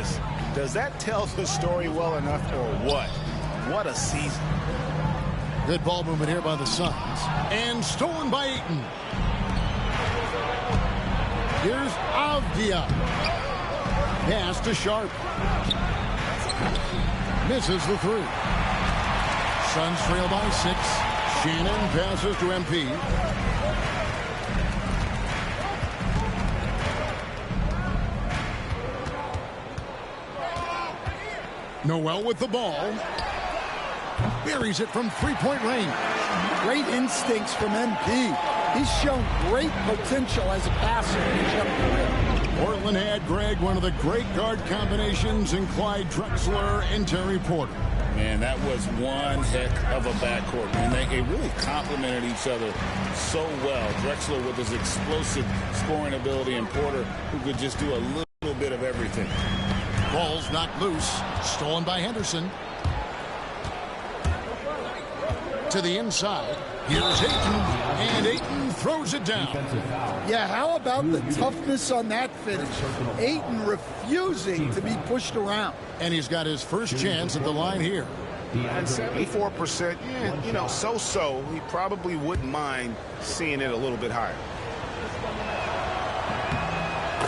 this. Does that tell the story well enough or what? What a season. Good ball movement here by the Suns. And stolen by Ayton. Here's Avdia. Pass to Sharp. Misses the three. Suns trail by 6. Shannon passes to MP. Noel with the ball. Buries it from three-point range. Great instincts from MP. He's shown great potential as a passer in his young career. Portland had, Greg, one of the great guard combinations in Clyde Drexler and Terry Porter. Man, that was one heck of a backcourt. And they really complemented each other so well. Drexler with his explosive scoring ability and Porter who could just do a little bit of everything. Ball's knocked loose. Stolen by Henderson. To the inside. Here's Ayton. And Ayton throws it down. Yeah, how about the toughness on that finish? Ayton refusing to be pushed around. And he's got his first chance at the line here. And 74%, yeah, you know, so-so. He probably wouldn't mind seeing it a little bit higher.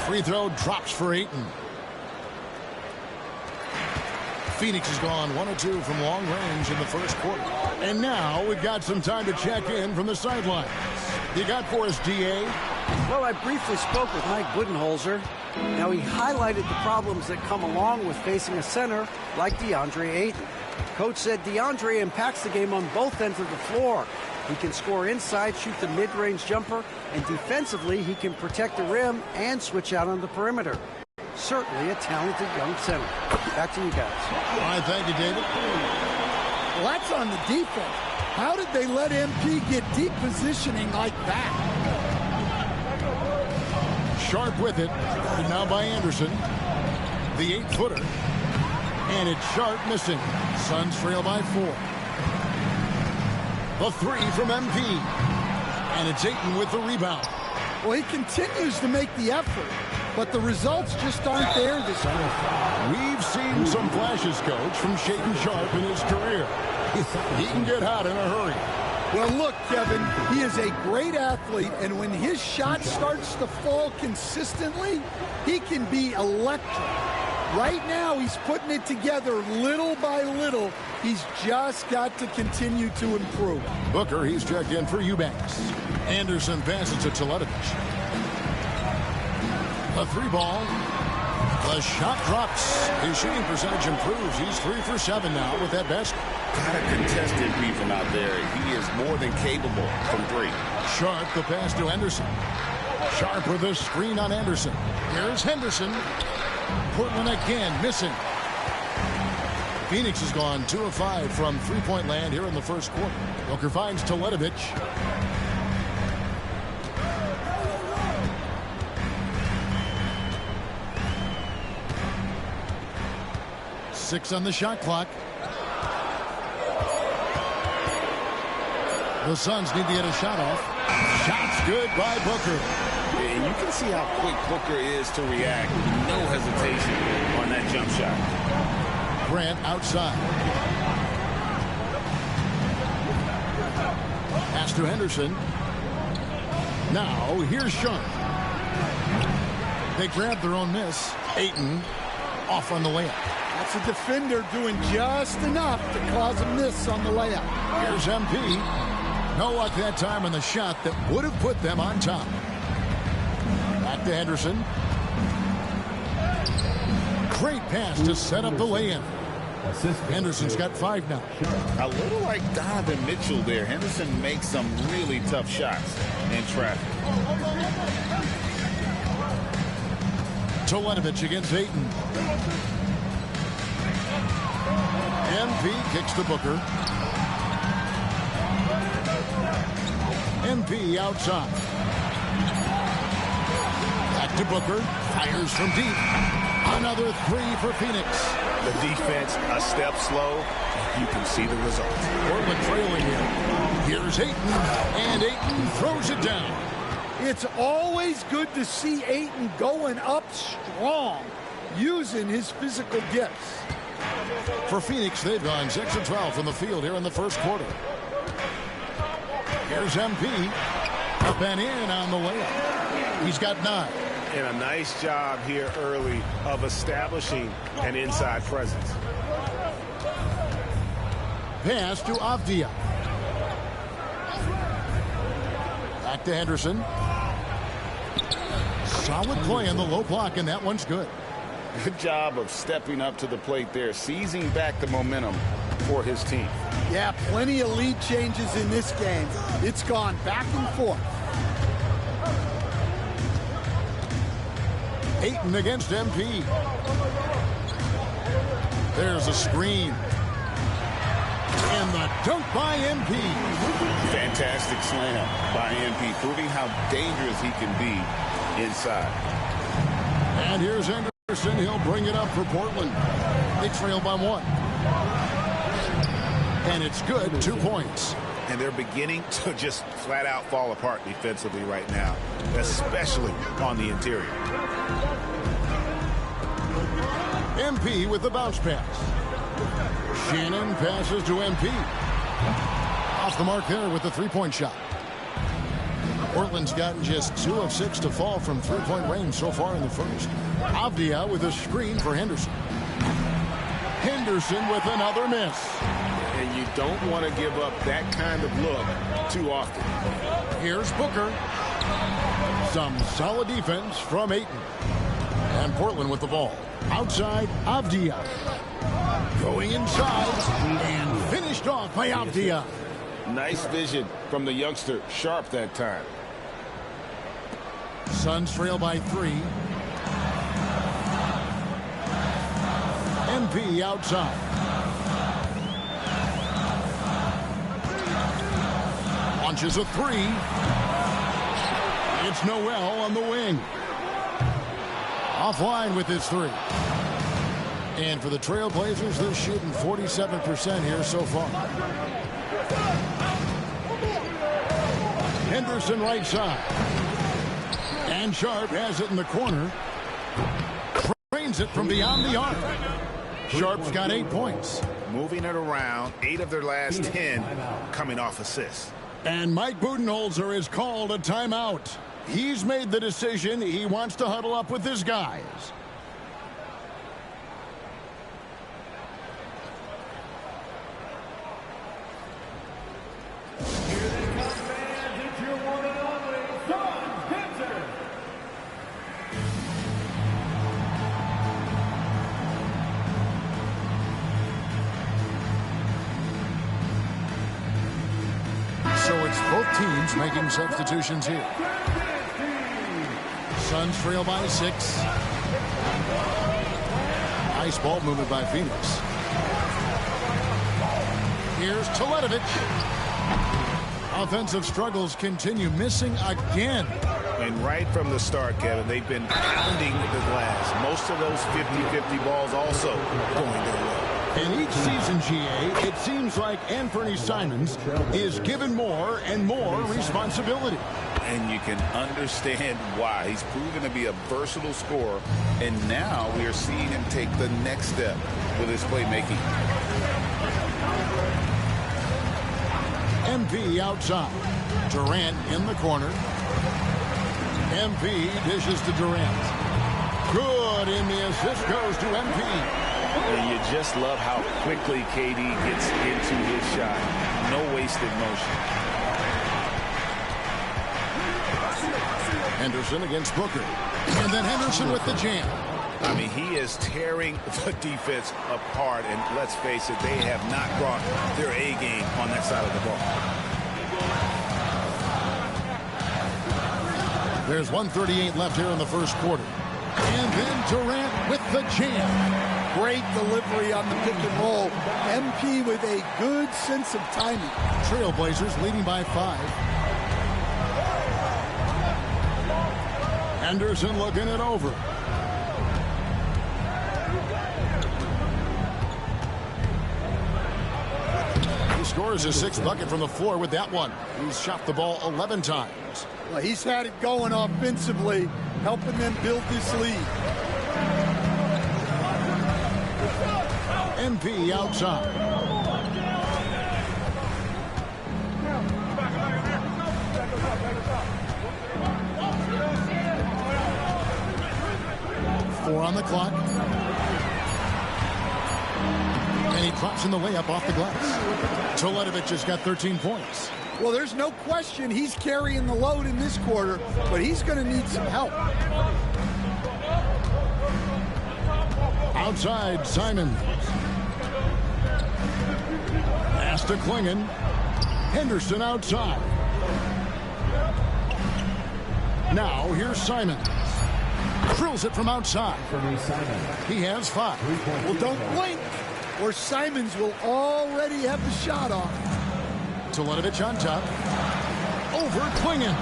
Free throw drops for Ayton. Phoenix has gone 1 of 2 from long range in the first quarter. And now we've got some time to check in from the sidelines. You got for us, D.A.? Well, I briefly spoke with Mike Budenholzer. Now, he highlighted the problems that come along with facing a center like DeAndre Ayton. Coach said DeAndre impacts the game on both ends of the floor. He can score inside, shoot the mid-range jumper, and defensively, he can protect the rim and switch out on the perimeter. Certainly a talented young center. Back to you guys. All right, thank you, David. Well, that's on the defense. How did they let MP get deep positioning like that? Sharp with it. And now by Anderson. The 8-footer. And it's Sharp missing. Suns trail by 4. The 3 from MP. And it's Ayton with the rebound. Well, he continues to make the effort, but the results just aren't there this year. We've seen some flashes, Coach, from Shaedon Sharp in his career. He can get hot in a hurry. Well, look, Kevin, he is a great athlete, and when his shot starts to fall consistently, he can be electric. Right now, he's putting it together little by little. He's just got to continue to improve. Booker, he's checked in for Eubanks. Anderson passes to Teletovic. The 3-ball. The shot drops. His shooting percentage improves. He's 3 for 7 now with that basket. Got a contested rebound out there. He is more than capable from 3. Sharp, the pass to Henderson. Sharp with a screen on Anderson. Here's Henderson. Portland again missing. Phoenix has gone 2 of 5 from three-point land here in the first quarter. Booker finds Teletovic. Six on the shot clock. The Suns need to get a shot off. Shot's good by Booker. And you can see how quick Booker is to react. No hesitation on that jump shot. Grant outside. Pass to Henderson. Now here's Sharp. They grab their own miss. Ayton off on the layup. That's a defender doing just enough to cause a miss on the layup. Here's MP. No luck that time on the shot that would have put them on top. Back to Henderson. Great pass to set up the lay-in. Henderson's got 5 now. A little like Donovan Mitchell there. Henderson makes some really tough shots in traffic. Teletovic against Ayton. MP kicks to Booker. MP outside. Back to Booker. Fires from deep. Another 3 for Phoenix. The defense a step slow. You can see the result. Portland trailing here. Here's Ayton. And Ayton throws it down. It's always good to see Ayton going up strong. using his physical gifts. For Phoenix, they've gone 6 of 12 from the field here in the first quarter. Here's MP. Up and in on the layup. He's got 9. And a nice job here early of establishing an inside presence. Pass to Avdia. Back to Henderson. Solid play on the low block, and that one's good. Good job of stepping up to the plate there, seizing back the momentum for his team. Yeah, plenty of lead changes in this game. It's gone back and forth. Ayton against MP. There's a screen. And the dunk by MP. Fantastic slam by MP, proving how dangerous he can be inside. And here's Henderson. He'll bring it up for Portland. They trail by 1. And it's good, 2 points. And they're beginning to just flat out fall apart defensively right now, especially on the interior. MP with the bounce pass. Shannon passes to MP. Off the mark there with the three-point shot. Portland's gotten just 2 of 6 to fall from three-point range so far in the first. Avdia with a screen for Henderson. Henderson with another miss. And you don't want to give up that kind of look too often. Here's Booker. Some solid defense from Ayton. And Portland with the ball. Outside, Avdia. Going inside and finished off by Avdia. Nice vision from the youngster, Sharp that time. Suns trail by 3. MP outside. Launches a 3. It's Noel on the wing. Offline with his 3. And for the Trailblazers, they're shooting 47% here so far. Henderson right side. And Sharp has it in the corner. Trains it from beyond the arc. Sharp's got 8 points. Moving it around, 8 of their last 10 coming off assists. And Mike Budenholzer has called a timeout. He's made the decision. He wants to huddle up with his guys. So it's both teams making substitutions here. Suns trail by 6. Nice ball movement by Phoenix. Here's Teletovic. Offensive struggles continue, missing again. And right from the start, Kevin, they've been pounding the glass. Most of those 50-50 balls also going their way. And each season, GA, it seems like Anthony Simons is given more and more responsibility. And you can understand why. He's proven to be a versatile scorer, and now we are seeing him take the next step with his playmaking. MP outside. Durant in the corner. MP dishes to Durant. Good, and the assist goes to MP. And you just love how quickly KD gets into his shot. No wasted motion. Henderson against Booker. And then Henderson with the jam. I mean, he is tearing the defense apart. And let's face it, they have not brought their A game on that side of the ball. There's 1:38 left here in the first quarter. And then Durant with the jam. Great delivery on the pick and roll. MP with a good sense of timing. Trailblazers leading by 5. Henderson looking it over. He scores his 6th bucket from the floor with that one. He's shot the ball 11 times. Well, he's had it going offensively, helping them build this lead. MP outside. Four on the clock. And he drops in the layup off the glass. Teletovic has got 13 points. Well, there's no question he's carrying the load in this quarter, but he's going to need some help. Outside, Simons. Pass to Klingon. Henderson outside. Now, here's Simons. Drills it from outside. He has 5. Well, don't blink, or Simons will already have the shot off. Teletovic on top. Over Klingon.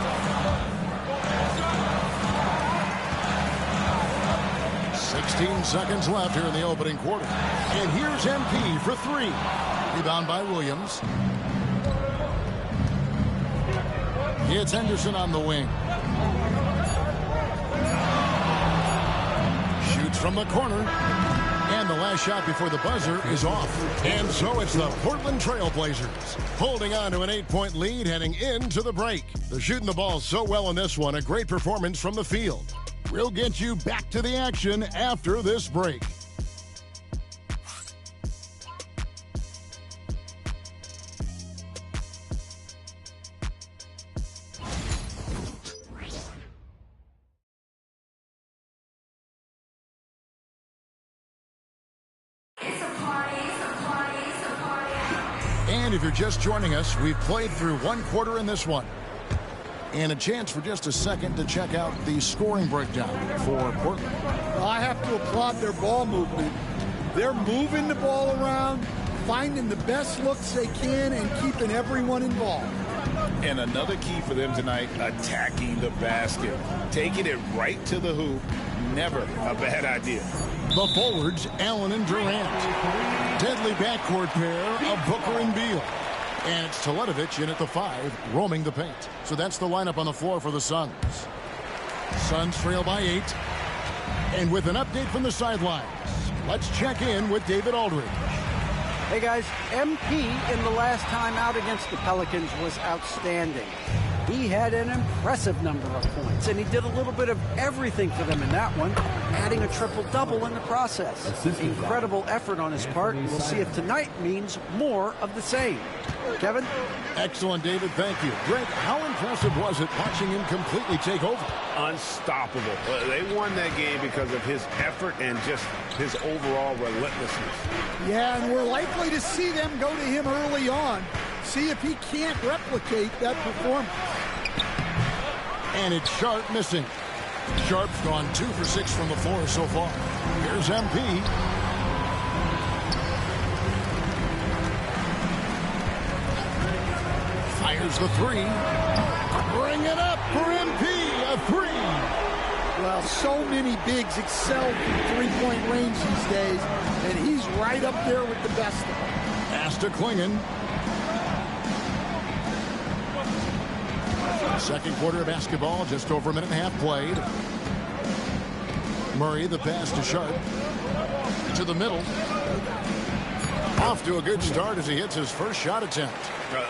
"16 seconds left here in the opening quarter. And here's MP for 3. Rebound by Williams. It's Henderson on the wing. Shoots from the corner. And the last shot before the buzzer is off. And so it's the Portland Trail Blazers holding on to an 8-point lead heading into the break. They're shooting the ball so well in this one. A great performance from the field. We'll get you back to the action after this break. And if you're just joining us, we've played through one quarter in this one. And a chance for just a second to check out the scoring breakdown for Portland. Well, I have to applaud their ball movement. They're moving the ball around, finding the best looks they can, and keeping everyone involved. And another key for them tonight, attacking the basket. Taking it right to the hoop, never a bad idea. The forwards, Allen and Durant. Deadly backcourt pair of Booker and Beal. And it's Teletovic in at the 5, roaming the paint. So that's the lineup on the floor for the Suns. Suns trail by 8. And with an update from the sidelines, let's check in with David Aldridge. Hey guys, MP in the last time out against the Pelicans was outstanding. He had an impressive number of points, and he did a little bit of everything for them in that one, adding a triple-double in the process. Incredible effort on his part. We'll see if tonight means more of the same. Kevin? Excellent, David. Thank you. Greg, how impressive was it watching him completely take over? Unstoppable. They won that game because of his effort and just his overall relentlessness. Yeah, and we're likely to see them go to him early on. See if he can't replicate that performance. And it's Sharp missing. Sharp's gone 2 for 6 from the floor so far. Here's MP. Fires the 3. Bring it up for MP. A 3. Well, so many bigs excel from three-point range these days, and he's right up there with the best of them. Pass to Klingon. Second quarter of basketball, just over a minute and a half played. Murray, the pass to Sharp. To the middle. Off to a good start as he hits his first shot attempt.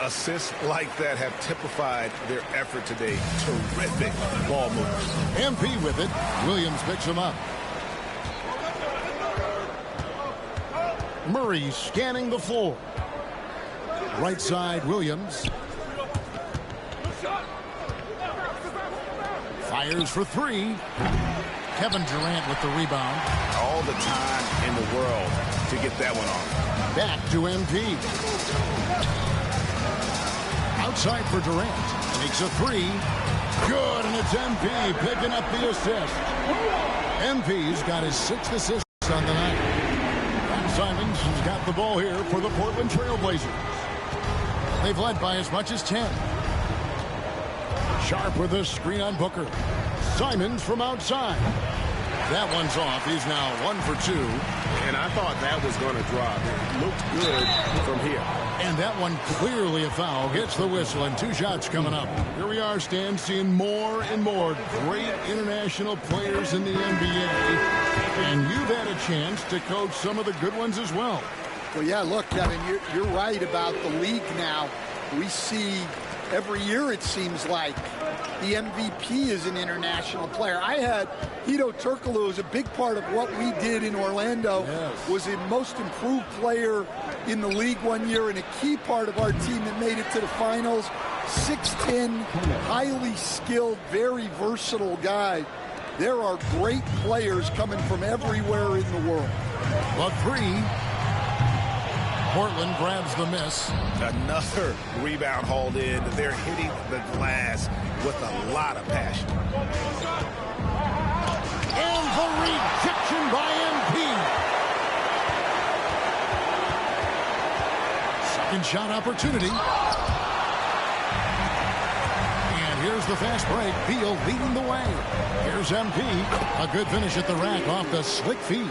Assists like that have typified their effort today. Terrific ball movement. MP with it. Williams picks him up. Murray scanning the floor. Right side, Williams. Fires for 3. Kevin Durant with the rebound. All the time in the world to get that one off. Back to MP. Outside for Durant. Makes a 3. Good, and it's MP picking up the assist. MP's got his 6th assist on the night. And Simons has got the ball here for the Portland Trail Blazers. They've led by as much as 10. Sharp with a screen on Booker. Simons from outside. That one's off. He's now 1 for 2. And I thought that was going to drop. It looked good from here. And that one clearly a foul. Gets the whistle, and 2 shots coming up. Here we are, Stan, seeing more and more great international players in the NBA. And you've had a chance to coach some of the good ones as well. Well, yeah, look, Kevin, you're right about the league now. We see every year, it seems like, the MVP is an international player. I had Hedo Turkoglu as a big part of what we did in Orlando. Yes. Was the most improved player in the league one year and a key part of our team that made it to the finals. 6'10", highly skilled, very versatile guy. There are great players coming from everywhere in the world. The 3. Portland grabs the miss. Another rebound hauled in. They're hitting the glass with a lot of passion. And the rejection by MP. Second shot opportunity. And here's the fast break. Beal leading the way. Here's MP. A good finish at the rack off the slick feed.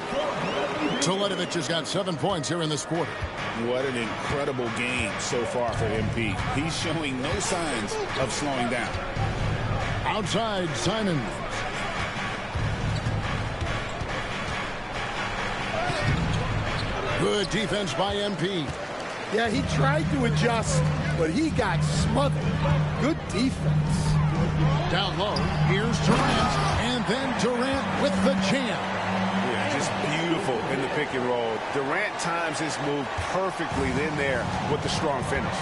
Teletovic has got 7 points here in this quarter. What an incredible game so far for MP. He's showing no signs of slowing down. Outside, Simons. Good defense by MP. Yeah, he tried to adjust, but he got smothered. Good defense. Down low, here's Durant, and then Durant with the jam. Yeah, just beautiful in the pick and roll. Durant times his move perfectly in there with the strong finish.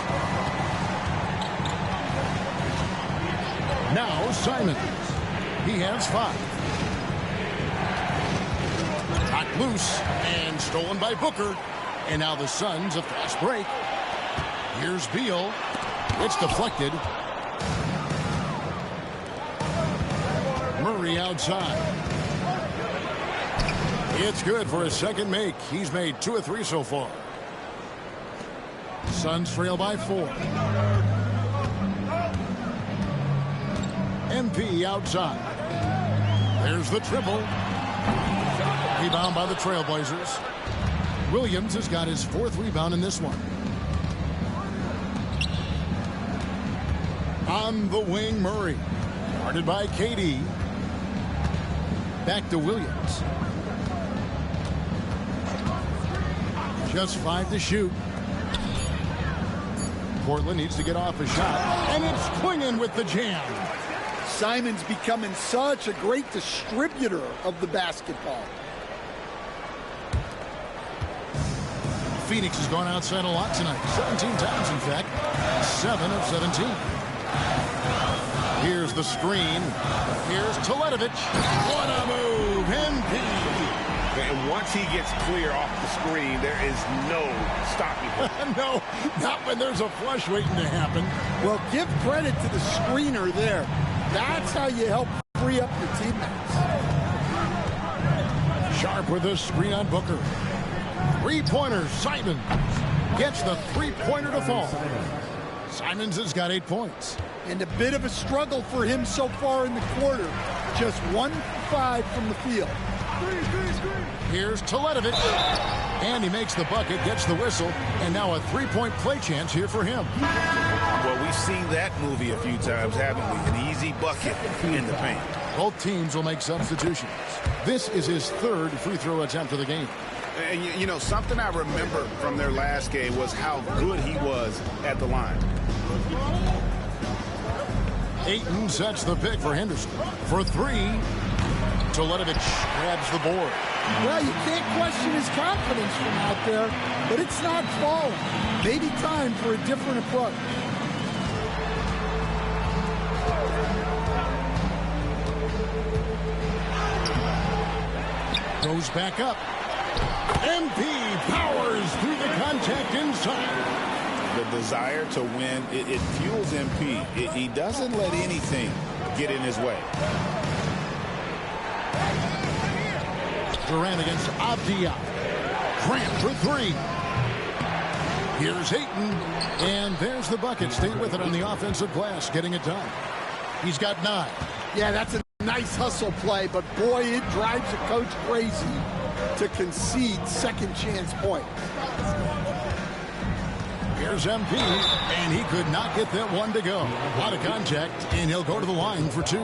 Now Simons. He has 5. Knocked loose and stolen by Booker. And now the Suns a fast break. Here's Beal. It's deflected. Murray outside. It's good for his second make. He's made 2 of 3 so far. Suns trail by 4. MP outside. There's the triple. Rebound by the Trailblazers. Williams has got his 4th rebound in this one. On the wing, Murray. Guarded by KD. Back to Williams. Just 5 to shoot. Portland needs to get off a shot. And it's Klingon with the jam. Simons becoming such a great distributor of the basketball. Phoenix has gone outside a lot tonight. 17 times, in fact. 7 of 17. Here's the screen. Here's Teletovic. What a move. MP. And once he gets clear off the screen, there is no stopping him. No, not when there's a flush waiting to happen. Well, give credit to the screener there. That's how you help free up your teammates. Sharp with a screen on Booker. 3-pointer, Simons. Gets the 3-pointer to fall. Simons has got 8 points. And a bit of a struggle for him so far in the quarter. Just 1-5 from the field. Here's Teletovic. And he makes the bucket, gets the whistle, and now a 3-point play chance here for him. Well, we've seen that movie a few times, haven't we? An easy bucket in the paint. Both teams will make substitutions. This is his 3rd free throw attempt of the game. And, you know, something I remember from their last game was how good he was at the line. Ayton sets the pick for Henderson. For 3, Teletovic grabs the board. Well, you can't question his confidence from out there, but it's not falling. Maybe time for a different approach. Goes back up. MP powers through the contact inside. The desire to win, it fuels MP. He doesn't let anything get in his way. Durant against Avdia. Grant for 3. Here's Ayton. And there's the bucket. Stay with it on the offensive glass, getting it done. He's got 9. Yeah, that's a nice hustle play, but boy, it drives a coach crazy to concede second chance point. Here's MP, and he could not get that one to go. Out of contact, and he'll go to the line for 2.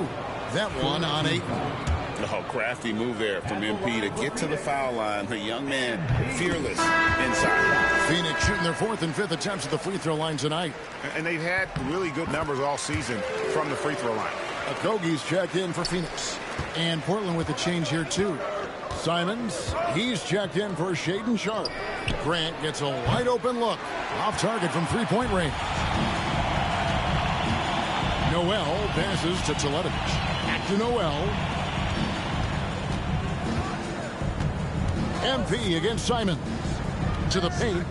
That one on 8. Oh, crafty move there from MP to get to the foul line. The young man, fearless inside. Phoenix shooting their 4th and 5th attempts at the free throw line tonight. And they've had really good numbers all season from the free throw line. Okogie's checked in for Phoenix. And Portland with a change here, too. Simons, he's checked in for Shaedon Sharpe. Grant gets a wide-open look. Off target from three-point range. Noel passes to Teletovic. Back to Noel. MP against Simons. To the paint.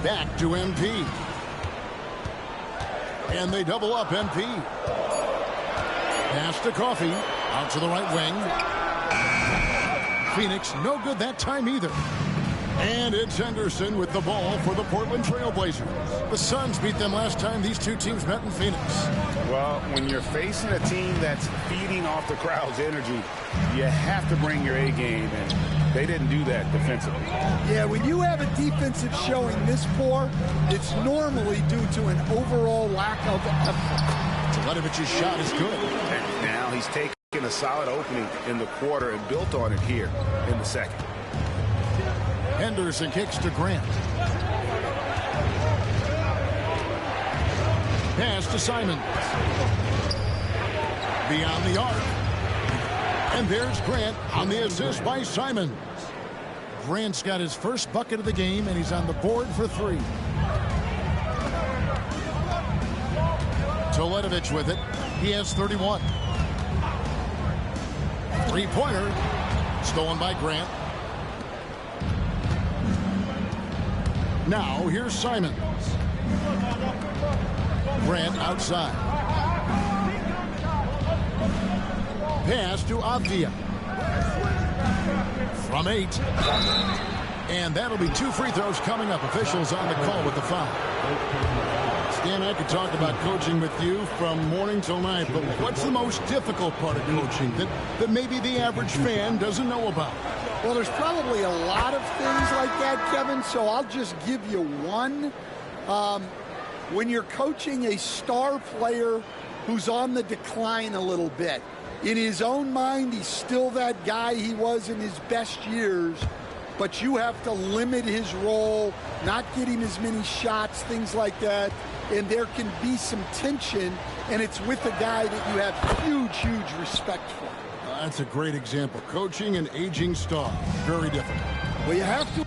Back to MP. And they double up MP. Pass to Coffey. Out to the right wing. Phoenix no good that time either. And it's Henderson with the ball for the Portland Trail Blazers. The Suns beat them last time these two teams met in Phoenix. Well, when you're facing a team that's feeding off the crowd's energy, you have to bring your A game, and they didn't do that defensively. Yeah, when you have a defensive showing this poor, it's normally due to an overall lack of effort. Teletovic's shot is good. And now he's taken a solid opening in the quarter and built on it here in the second. Henderson kicks to Grant. Pass to Simons. Beyond the arc. And there's Grant on the assist by Simons. Grant's got his first bucket of the game, and he's on the board for 3. Teletovic with it. He has 31. Three-pointer. Stolen by Grant. Now, here's Simons. Grant outside. Pass to Avdia. From 8. And that'll be 2 free throws coming up. Officials on the call with the foul. Stan, I could talk about coaching with you from morning till night, but what's the most difficult part of coaching that maybe the average fan doesn't know about? Well, there's probably a lot of things like that, Kevin, so I'll just give you one. When you're coaching a star player who's on the decline a little bit, in his own mind, he's still that guy he was in his best years, but you have to limit his role, not get him as many shots, things like that, and there can be some tension, and it's with a guy that you have huge, huge respect for. That's a great example. Coaching an aging star. Very difficult. Well, you have to